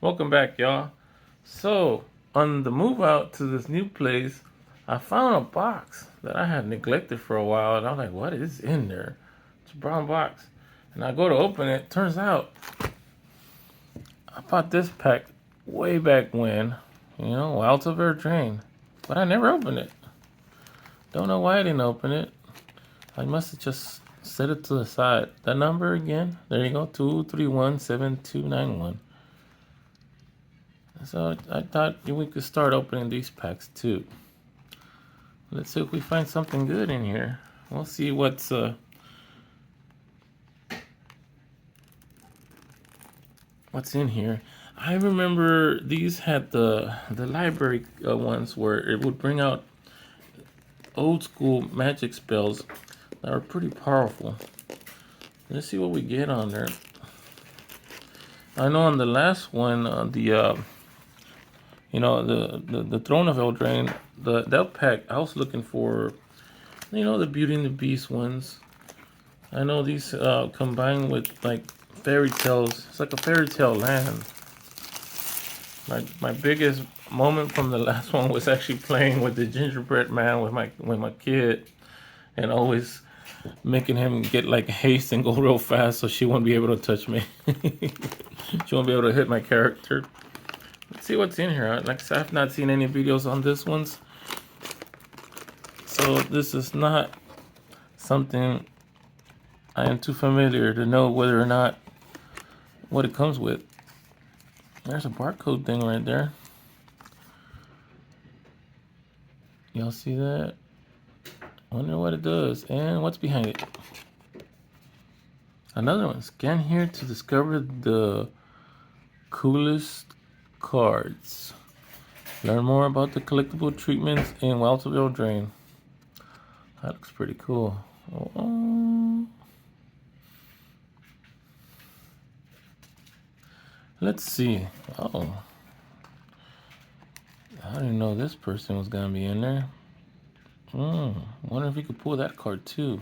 Welcome back, y'all. So, on the move out to this new place, I found a box that I had neglected for a while, and I'm like, what is in there? It's a brown box. And I go to open it. Turns out, I bought this pack way back when, Wilds of Eldraine. But I never opened it. Don't know why I didn't open it. I must have just set it to the side. That number again, there you go, 2317291. So I thought we could start opening these packs too. Let's see if we find something good in here. We'll see what's in here. I remember these had the library ones where it would bring out old school magic spells that are pretty powerful. Let's see what we get on there. I know on the last one, the Throne of Eldraine, that pack, I was looking for, the Beauty and the Beast ones. I know these combined with like fairy tales. It's like a fairy tale land. My biggest moment from the last one was actually playing with the gingerbread man with my kid, and always making him get like haste and go real fast so she won't be able to touch me. She won't be able to hit my character. Let's see what's in here. Like I said, I've not seen any videos on this ones, so this is not something I am too familiar to know whether or not what it comes with. There's a barcode thing right there. Y'all see that? Wonder what it does and what's behind it. Another one. Scan here to discover the coolest cards. Learn more about the collectible treatments in Wilds of Eldraine. That looks pretty cool. Oh. Let's see. Oh. I didn't know this person was gonna be in there. Wonder if we could pull that card too.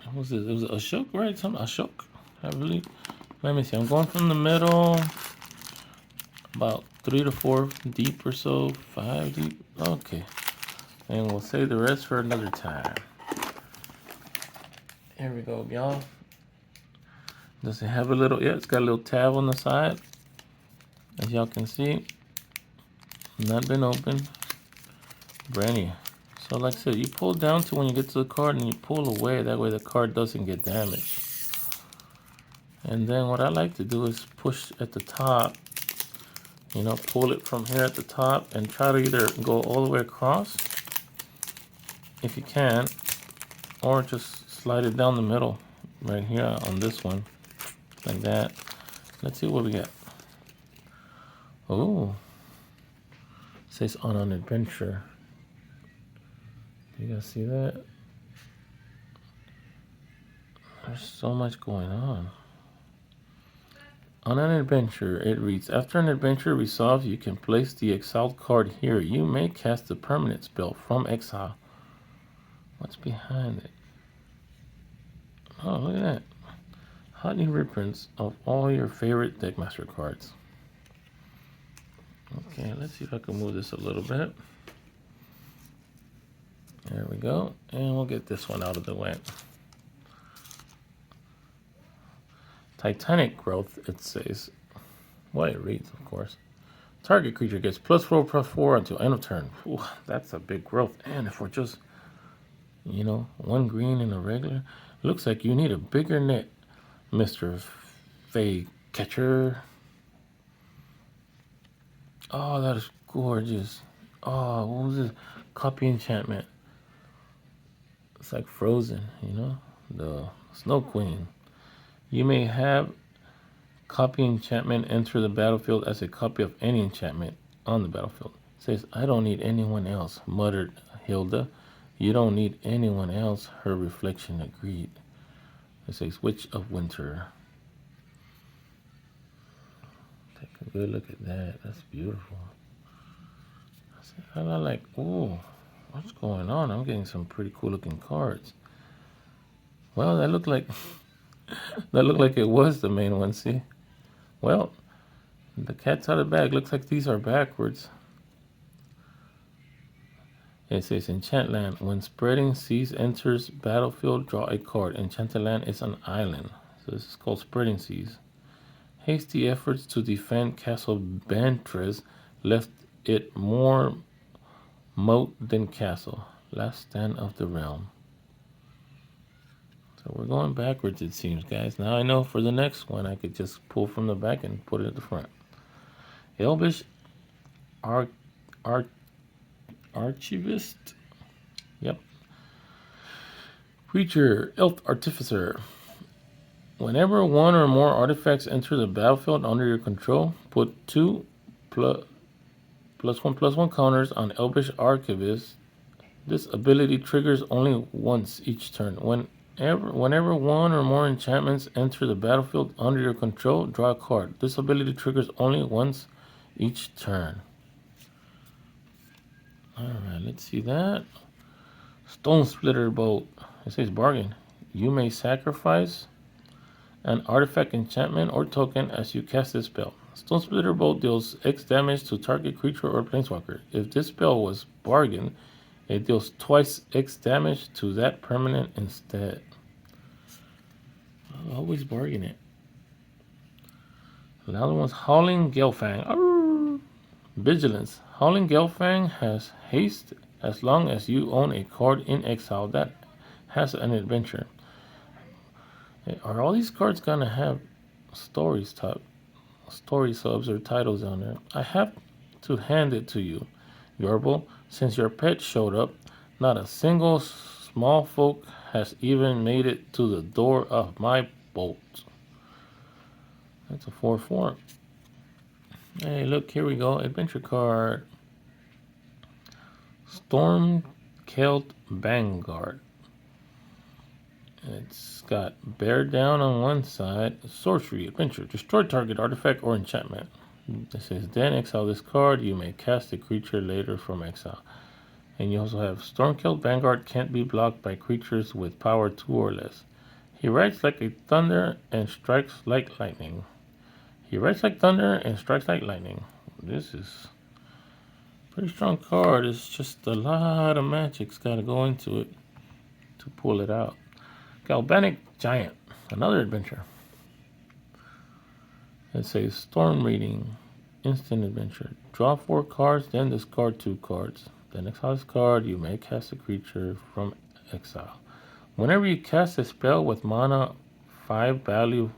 What was this? It was Ashok, right? Ashok, I believe. Let me see. I'm going from the middle, about 3 to 4 deep or so, 5 deep. Okay, and we'll save the rest for another time. Here we go, y'all. Does it have a little? Yeah, it's got a little tab on the side, as y'all can see. Not been opened. Brand new. So like I said, you pull down to when you get to the card and you pull away. That way the card doesn't get damaged. And then what I like to do is push at the top. Pull it from here at the top and try to either go all the way across, if you can, or just slide it down the middle right here on this one, like that. Let's see what we got. Oh, it says on an adventure. You guys see that? There's so much going on. On an adventure, it reads, after an adventure resolves, you can place the exiled card here. You may cast a permanent spell from exile. What's behind it? Oh, look at that. Hot new reprints of all your favorite Deckmaster cards. Okay, let's see if I can move this a little bit. There we go. And we'll get this one out of the way. Titanic growth, it says. What it reads, of course. Target creature gets +4/+4 until end of turn. Ooh, that's a big growth. And if we're just, one green and a regular, looks like you need a bigger net, Mr. Fey Catcher. Oh, that is gorgeous. Oh, what was this? Copy enchantment. It's like Frozen, the Snow Queen. You may have copy enchantment enter the battlefield as a copy of any enchantment on the battlefield. It says, I don't need anyone else, muttered Hilda. You don't need anyone else, her reflection agreed. It says, Witch of Winter. Take a good look at that. That's beautiful. I like, ooh, what's going on? I'm getting some pretty cool looking cards. Well, that looked like it was the main one, see? Well, The cat's out of the bag. Looks like these are backwards. It says Enchant Land. When Spreading Seas enters battlefield, draw a card. Enchanted Land is an island. So this is called Spreading Seas. Hasty efforts to defend Castle Bantres left it more moat than castle. Last stand of the realm. So we're going backwards, it seems, guys. Now I know for the next one, I could just pull from the back and put it at the front. Elvish Archivist. Yep. Creature, Elf Artificer. Whenever one or more artifacts enter the battlefield under your control, put 2 +1/+1 counters on Elvish Archivist. This ability triggers only once each turn. Whenever one or more enchantments enter the battlefield under your control, draw a card. This ability triggers only once each turn. Alright, let's see that. Stone Splitter Bolt. It says bargain. You may sacrifice an artifact, enchantment, or token as you cast this spell. Stone Splitter Bolt deals X damage to target creature or planeswalker. If this spell was bargain, it deals twice X damage to that permanent instead. I'll always bargain it. Another one's Howling Galefang. Arr! Vigilance. Howling Galefang has haste as long as you own a card in exile that has an adventure. Are all these cards gonna have story subs or titles on there? I have to hand it to you, Yorble. Since your pet showed up, not a single small folk has even made it to the door of my bolt. That's a 4/4. Hey, look, here we go. Adventure card. Stormcelt Vanguard. It's got Bear Down on one side. Sorcery, Adventure. Destroy target artifact or enchantment. It says, then exile this card. You may cast the creature later from exile. And you also have Stormcelt Vanguard can't be blocked by creatures with power 2 or less. He rides like a thunder and strikes like lightning. He rides like thunder and strikes like lightning. This is a pretty strong card. It's just a lot of magic's got to go into it to pull it out. Galvanic Giant, another adventure. It says Storm Reading, instant adventure. Draw 4 cards, then discard 2 cards. Then exile this card, you may cast a creature from exile. Whenever you cast a spell with mana 5 value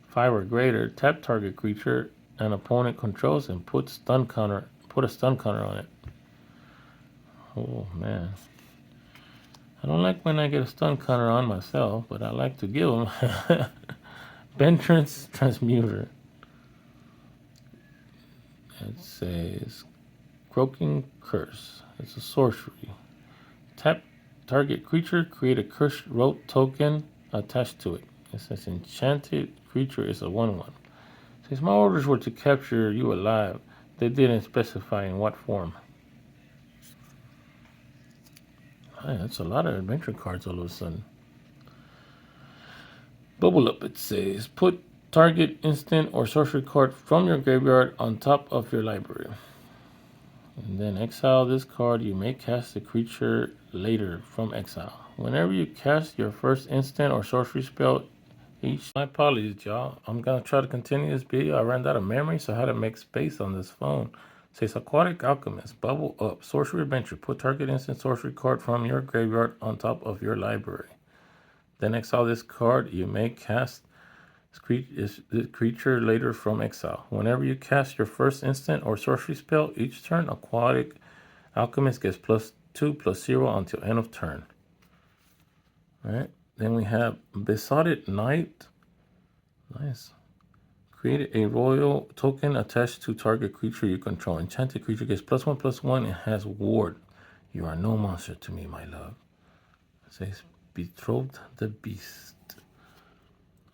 5 or greater, tap target creature an opponent controls and put a stun counter on it. Oh man. I don't like when I get a stun counter on myself, but I like to give them. Bentrance Transmuter. It says Croaking Curse. It's a sorcery. Tap target creature, create a cursed rote token attached to it. It says enchanted creature is a 1/1. Since my orders were to capture you alive, they didn't specify in what form. Hey, that's a lot of adventure cards all of a sudden. Bubble Up, it says, put target instant or sorcery card from your graveyard on top of your library. And then exile this card. You may cast the creature later from exile. Whenever you cast your first instant or sorcery spell, my apologies, y'all. I'm going to try to continue this video. I ran out of memory, so I had to make space on this phone. It says Aquatic Alchemist, Bubble Up, Sorcery Adventure. Put target instant sorcery card from your graveyard on top of your library. Then exile this card. You may cast the creature later from exile. Whenever you cast your first instant or sorcery spell each turn, Aquatic Alchemist gets +2/+0 until end of turn. Alright. Then we have Besotted Knight. Nice. Create a royal token attached to target creature you control. Enchanted creature gets +1/+1 and has ward. You are no monster to me, my love. It says Betrothed the Beast.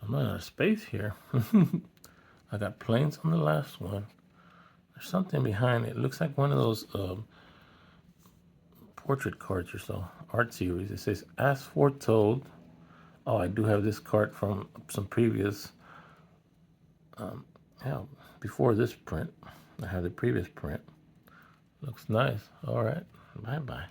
I'm running out of space here. I got planes on the last one. There's something behind it. It looks like one of those portrait cards or so. Art series. It says As Foretold. Oh, I do have this card from some previous. Yeah, before this print. I have the previous print. Looks nice. All right. Bye-bye.